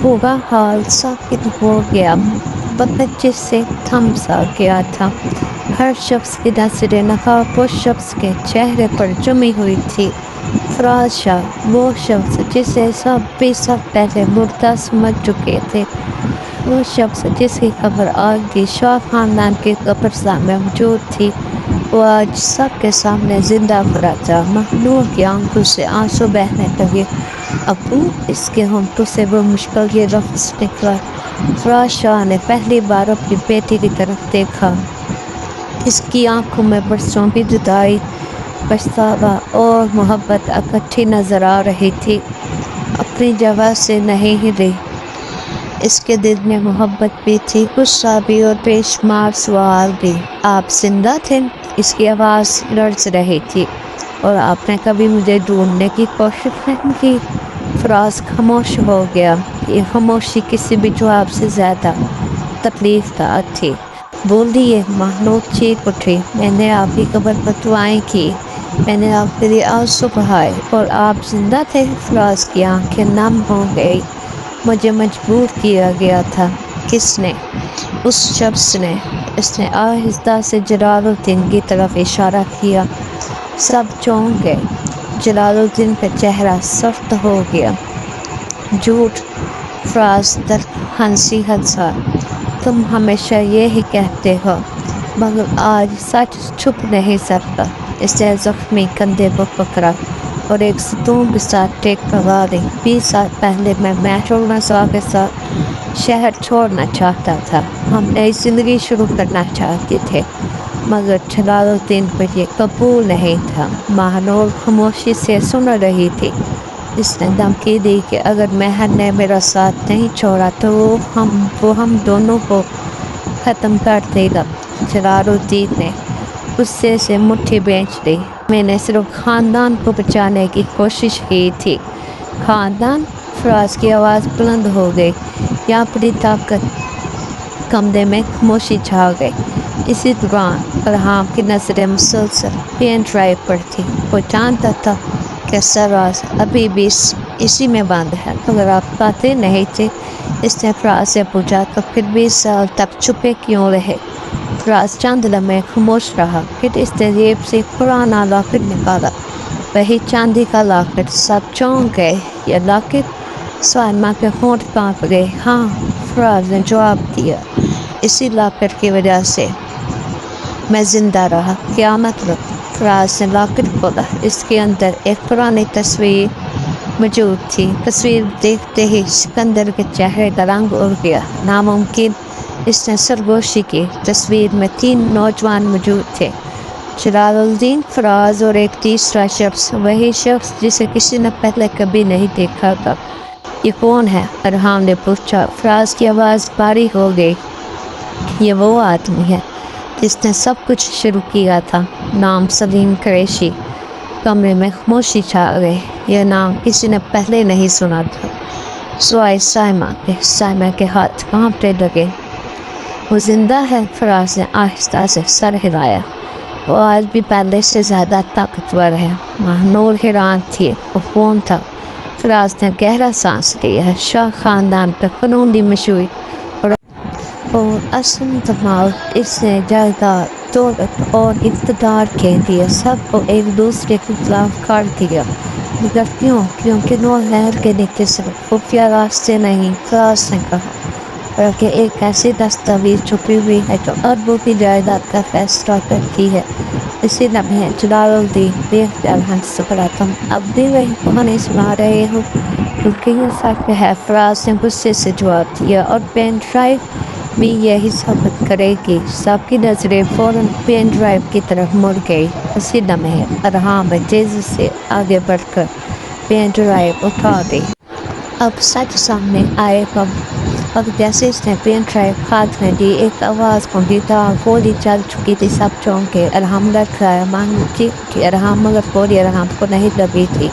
پورا حال ساکت ہو گیا، وقت جس سے تھم سا گیا تھا۔ ہر شخص کی نظریں نقاب پوش شخص کے چہرے پر جمی ہوئی تھی۔ فراز شاہ، وہ شخص جسے سب 20 سال پہلے مردہ سمجھ چکے تھے، وہ شخص جس کی قبر آج بھی شاہ خاندان کے قبرستان میں موجود تھی، وہ آج سب کے سامنے زندہ کھڑا تھا۔ مہنور کی آنکھوں سے آنسو بہنے لگے۔ ابو، اس کے ہونٹوں سے وہ مشکل یہ لفظ نکلا۔ فراز شاہ نے پہلی بار اپنی بیٹی کی طرف دیکھا۔ اس کی آنکھوں میں برسوں کی جدائی، پچھتاوا اور محبت اکٹھی نظر آ رہی تھی، اپنی جگہ سے نہیں ہلی۔ اس کے دل میں محبت بھی تھی، غصہ بھی اور بے شمار سوال بھی۔ آپ زندہ تھے؟ اس کی آواز لرز رہی تھی۔ اور آپ نے کبھی مجھے ڈھونڈنے کی کوشش نہیں کی؟ فراز خاموش ہو گیا۔ یہ خاموشی کسی بھی جواب سے زیادہ تکلیف دہ تھی۔ بولیے، مہنور چیخ اٹھی، میں نے آپ کی قبر پر دعائیں کی، میں نے آپ کے لیے آنسو بہائے، اور آپ زندہ تھے؟ فراز کی آنکھیں نم ہو گئی۔ مجھے مجبور کیا گیا تھا۔ کس نے؟ اس شخص نے۔ اس نے آہستہ سے جلال الدین کی طرف اشارہ کیا۔ سب چونک گئے۔ جلال الدین کا چہرہ سخت ہو گیا۔ جھوٹ! فراز در ہنسی ہنسا، تم ہمیشہ یہی کہتے ہو، مگر آج سچ چھپ نہیں سکتا۔ اس نے زخمی کندھے کو پکڑا اور ایک ستون کے ساتھ ٹیک لگا دی۔ 20 سال پہلے میں محروم نسا کے ساتھ شہر چھوڑنا چاہتا تھا، ہم نئی زندگی شروع کرنا چاہتے تھے، مگر جلال الدین کو یہ قبول نہیں تھا۔ مہنور خاموشی سے سن رہی تھی۔ اس نے دھمکی دی کہ اگر مہر نے میرا ساتھ نہیں چھوڑا تو وہ ہم دونوں کو ختم کر دے گا۔ جلال الدین نے غصے سے مٹھی بھینچ لی۔ میں نے صرف خاندان کو بچانے کی کوشش کی تھی۔ خاندان؟ فراز کی آواز بلند ہو گئی۔ یہاں بڑی طاقت۔ کمرے میں خاموشی چھا گئی۔ اسی دوران ارحام کی نظریں مسلسل پین ڈرائیو پر تھی۔ وہ جانتا تھا کہ سراز ابھی بھی اسی میں بند ہے۔ اگر آپ قاتل نہیں تھے، اس نے فراز سے پوچھا، تو پھر 20 سال تک چھپے کیوں رہے؟ فراز چند لمحے خاموش رہا، پھر اس نے جیب سے پرانا لاکٹ نکالا۔ وہی چاندی کا لاکٹ۔ سب چونک گئے۔ یہ لاکٹ؟ سائمہ کے ہونٹ کانپ گئے۔ ہاں، فراز نے جواب دیا، اسی لاکٹ کی وجہ سے میں زندہ رہا۔ کیا مطلب؟ فراز نے لاکٹ کھولا۔ اس کے اندر ایک پرانی تصویر موجود تھی۔ تصویر دیکھتے ہی سکندر کے چہرے کا رنگ اڑ گیا۔ ناممکن! اس نے سرگوشی کی۔ تصویر میں 3 نوجوان موجود تھے، جلال الدین، فراز اور ایک تیسرا شخص، وہی شخص جسے کسی نے پہلے کبھی نہیں دیکھا تھا۔ یہ کون ہے؟ ارحام نے پوچھا۔ فراز کی آواز بھاری ہو گئی۔ یہ وہ آدمی ہے جس نے سب کچھ شروع کیا تھا۔ نام سلیم قریشی۔ کمرے میں خاموشی چھا گئی۔ یہ نام کسی نے پہلے نہیں سنا تھا، سوائے سائمہ کے ہاتھ کانپنے لگے۔ وہ زندہ ہے؟ فراز نے آہستہ سے سر ہلایا۔ وہ آج بھی پہلے سے زیادہ طاقتور ہے۔ مہنور حیران تھی۔ وہ کون تھا؟ فراز نے گہرا سانس لیا۔ شاہ خاندان کا قانونی مشیر اور اصل دماغ۔ اس نے جائیداد، دولت اور اقتدار کے لیے سب کو ایک دوسرے کے خلاف کر دیا، مگر کیوں؟ کیونکہ نور محل کے نیچے صرف خفیہ راستے نہیں، فراز نے کہا، بلکہ ایک ایسی دستاویز چھپی ہوئی ہے جو اربوں کی جائیداد کا فیصلہ کرتی ہے۔ اسی لمحے جلال الدین دیکھ کر ہنس پڑا۔ تم اب بھی وہی کہانی سنا رہے ہو؟ کیونکہ یہ سچ ہے، فراز نے غصے سے جواب دیا، اور پین ڈرائیو بھی یہی ثابت کرے گی۔ سب کی نظریں فوراً پین ڈرائیو کی طرف مڑ گئی۔ اسی لمحے ارحام نے تیزی سے آگے بڑھ کر پین ڈرائیو اٹھا دی۔ اب سچ سامنے آئے گا۔ اور جیسے اس نے پین ڈرائیو ہاتھ میں دی، ایک آواز پہنچی تھا، گولی چل چکی تھی۔ سب چونک گئے۔ ارحام لڑکھڑایا۔ مہنور چیخ اٹھی۔ ارحام! مگر گولی ارحام کو نہیں لگی تھی،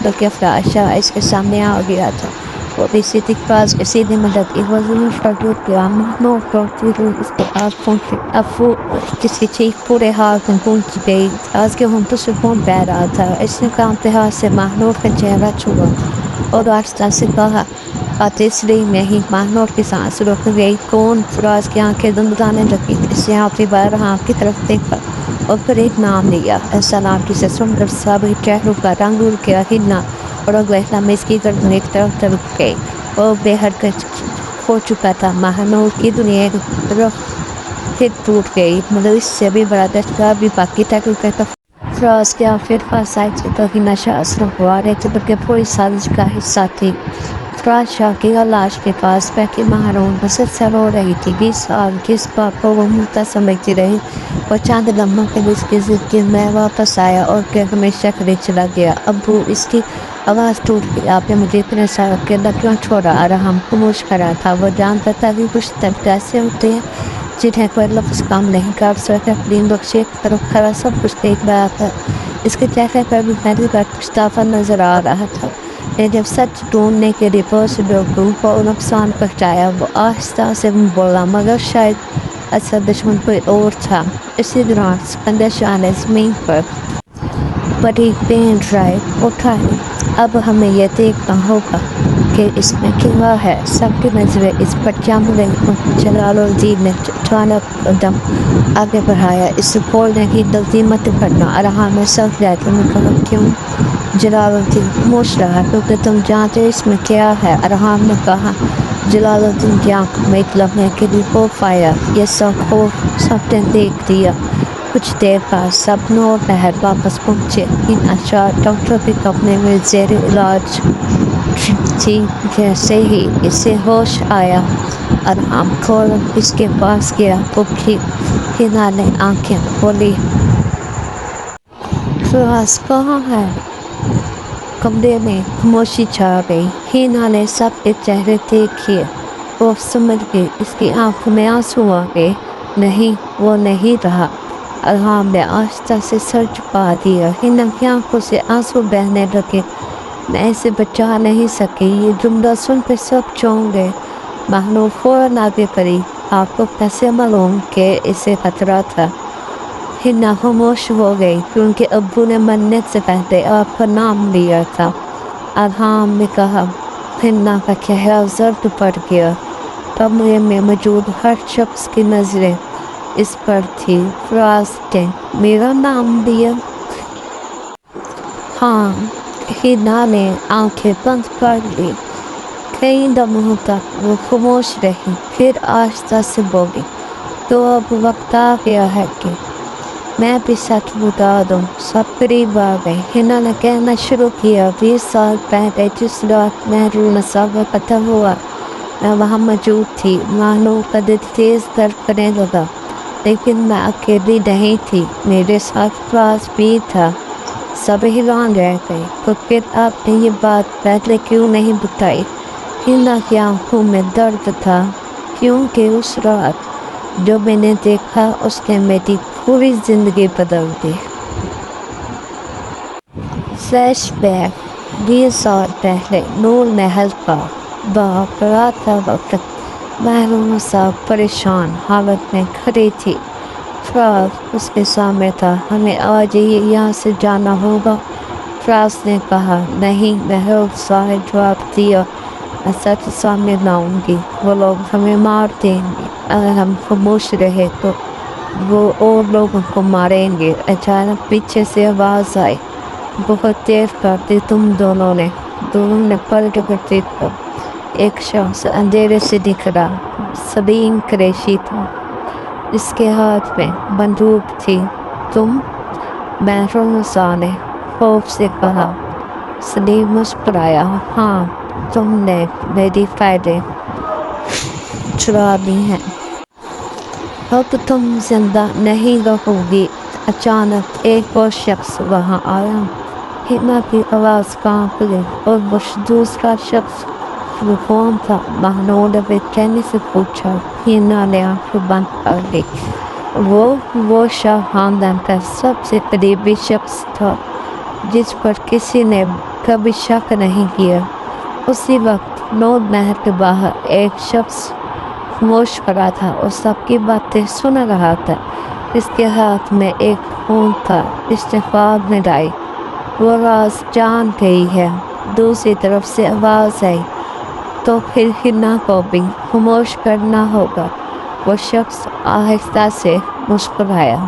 بلکہ فراز شاہ اس کے سامنے آ گیا تھا۔ وہ بھی سیدھی فراز کے سینے میں لگی۔ وہ زمین پر گر گیا۔ مہنور دوڑتی ہوئی اس کے پاس پہنچی۔ اب وہ جس کی چیخ پورے حال میں گونج گئی۔ فراز کے ہونٹوں سے خون بہہ رہا تھا۔ اس نے کانپتے ہاتھ سے مہنور کا چہرہ چھوا اور آہستہ سے کہا، تیسری میں ہی مہنور کی سانس رک گئی. کون؟ فراز کی آنکھیں دندانے لگی. اس نے آخری بار ہاتھ کی طرف دیکھا اور پھر ایک نام لیا. ایسا نام جسے سن کر سبھی چہروں کا رنگ اڑ گیا. ہنا اور اگلے لمحے اس کی گردن ایک طرف دھڑک گئی. وہ بے حرکت ہو چکا تھا. مہنور کی دنیا ایک طرف پھر ٹوٹ گئی، مگر اس سے بھی بڑا دھچکا بھی باقی تھا، کیونکہ فراز کے آخر پاس آئی تھی تو ہنا شاہ اثر ہوا رہے تھے، بلکہ پوری سازش کا حصہ تھی. فراز شاہ کی لاش کے پاس بیٹھی مہنور مسلسل رو رہی تھی. 20 سال جس بات کو وہ مردہ سمجھتی رہی، وہ چند لمحوں کے لیے اس کی زندگی میں واپس آیا اور پھر ہمیشہ کے لیے چلا گیا. ابو! اس کی آواز ٹوٹ گئی. آپ نے مجھے اتنے سال اکیلا کیوں چھوڑا؟ ارحم خاموش کھڑا تھا. وہ جانتا تھا کہ کچھ دن ایسے ہوتے ہیں جنہیں کوئی لفظ کام نہیں کر سکتا. اپنی بخشی ایک طرف کھڑا سب کچھ دیکھ رہا تھا. اس کے چہرے پر بھی پہلی بار پچھتاوا نظر آ رہا تھا. جب سچ ڈھونڈنے کے لیے بہت سے لوگوں کو نقصان پہنچایا، وہ آہستہ سے بولا، مگر شاید اصل دشمن کوئی اور تھا. اسی دوران سکندر شاہ نے زمین پر بڑی پین ڈرائیو اٹھائی. اب ہمیں یہ دیکھنا ہوگا کہ اس میں کیا ہے. سب کی نظریں اس پر جم گئی. جلال الدین نے اچانک قدم آگے بڑھایا. اسے بولنے کی غلطی مت کرنا. ارحم نے سخت لہجے میں کہا. کیوں؟ جلال الدین خاموش رہا. کیونکہ تم جانتے اس میں کیا ہے، ارحم نے کہا. جلال الدین کی آنکھوں میں ایک لمحے کے لیے خوف آیا. یہ سب خوف سب نے دیکھ لیا. کچھ دیر بعد سب نور محل واپس پہنچے. ہنا شاہ ڈاکٹر کے کمرے میں زیر علاج تھی. جیسے ہی اسے ہوش آیا، ارحم فوراً اس کے پاس گیا. پھوپھی! ہنا نے آنکھیں کھولی. فراز کہاں ہے؟ کمرے میں خاموشی چھا گئی. ہنا نے سب کے چہرے دیکھے. وہ سمجھ گئی. اس کی آنکھوں میں آنسو آ گئے. نہیں، وہ نہیں رہا. ارحم نے آہستہ سے سر جھکا دیا. ہنا کی آنکھوں سے آنسو بہنے لگے. میں اسے بچا نہیں سکی. یہ جملہ سن کر سب چونک گئے. مہنور فوراً آگے بڑھی. آپ کو کیسے معلوم کہ اسے خطرہ تھا؟ ہنا خاموش ہو گئی. کیونکہ ابو نے مرنے سے پہلے آپ کا نام لیا تھا، ارحم نے کہا. ہنا کا چہرہ زرد پڑ گیا. کمرے میں موجود ہر شخص کی نظریں اس پر تھی. فراز نے میرا نام لیا؟ ہاں. ہنا نے آنکھیں بند کر لی. کئی لمحوں تک وہ خاموش رہی. پھر آہستہ سے بولی. تو اب وقت آ گیا ہے کہ میں بھی سچ بتا دوں. سب قریب آ گئے. ہنا نے کہنا شروع کیا. 20 سال پہلے جس رات محرور نصاب کا قتل ہوا، میں وہاں موجود تھی. مہنور کا دل تیز دھڑکنے لگا. لیکن میں اکیلی نہیں تھی. میرے ساتھ فراز بھی تھا. سب حیران رہ گئے. تو پھر آپ نے یہ بات پہلے کیوں نہیں بتائی؟ ہنا کی آنکھوں میں درد تھا. کیونکہ اس رات جو میں نے دیکھا اس نے میری پوری زندگی بدل دی. فلیش بیک 20 سال پہلے نور محل کا باغ رات کا وقت. محرور نصاب پریشان حالت میں کھڑی تھی. فراز اس کے سامنے تھا. ہمیں آج ہی یہاں سے جانا ہوگا. فراز نے کہا. نہیں. محرور نصاب نے جواب دیا. میں سچ سامنے لاؤں گی. وہ لوگ ہمیں مار دیں گے. اگر ہم خاموش رہے تو وہ اور لوگوں کو ماریں گے. اچانک پیچھے سے آواز آئی. بہت دیر کر دی تم دونوں نے. دونوں نے پلٹ کر دیکھا. ایک شخص اندھیرے سے نکلا. سلیم قریشی تھا. اس کے ہاتھ میں بندوق تھی. تم؟ محرور نصاب نے خوف سے کہا. سلیم مسکرایا. ہاں. تم نے میری فائلیں چرا لی ہیں. اب تم زندہ نہیں رہو گی. اچانک ایک اور شخص وہاں آیا. ہنا کی آواز کانپ گئی. اور وہ دوسرا شخص وہ کون تھا؟ مہنور نے بے چینی سے پوچھا. ہنا نے آنکھیں بند کر لی. وہ شاہ خاندان کا سب سے قریبی شخص تھا جس پر کسی نے کبھی شک نہیں کیا. اسی وقت نور محل کے باہر ایک شخص خاموش کھڑا تھا اور سب کی باتیں سن رہا تھا. اس کے ہاتھ میں ایک فون تھا. اس نے خواب میں لائی. وہ راز جان گئی ہے. دوسری طرف سے آواز آئی. تو پھر ہنا کو بھی خاموش کرنا ہوگا۔ وہ شخص آہستہ سے مسکرایا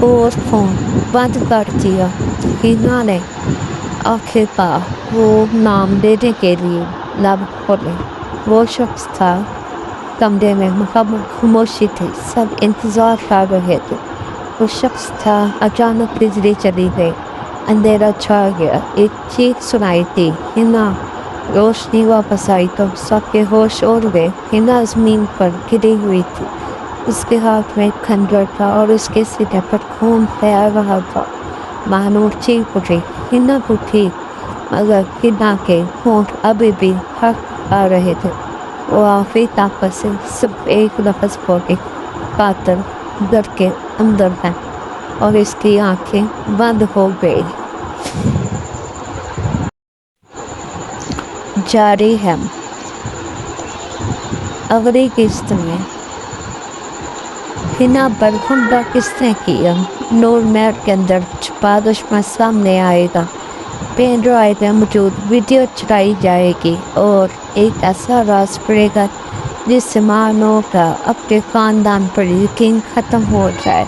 اور فون بند کر دیا۔ ہنا نے آخر کار وہ نام لینے کے لیے لب کھولے۔ وہ شخص تھا۔ کمرے میں مکمل خاموشی تھی، سب انتظار کر رہے تھے۔ وہ شخص تھا۔ اچانک بجلی چلی گئی، اندھیرا چھا گیا، ایک چیخ سنائی دی، ہنا! روشنی واپس آئی تو سب کے ہوش اڑ گئے۔ ہنا زمین پر گری ہوئی تھی، اس کے ہاتھ میں خنجر تھا اور اس کے سینے پر خون بہہ رہا تھا۔ مانو چیخ اٹھی، ہنا کو تھی، مگر ہنا کے ہونٹ ابھی بھی پھٹ آ رہے تھے۔ وہ آخری طاقت سے صرف ایک لفظ بولی، قاتل گھر کے اندر ہے، اور اس کی آنکھیں بند ہو گئی۔ جاری ہے اگلی قسط میں۔ ہنا پر حملہ کس نے کیا؟ نور محل کے اندر چھپا دشمن سامنے آئے گا، پین ڈرائیو میں موجود ویڈیو چلائی جائے گی اور ایک ایسا راز پڑے گا جس سے مانو کا اپنے خاندان پر یقین ختم ہو جائے۔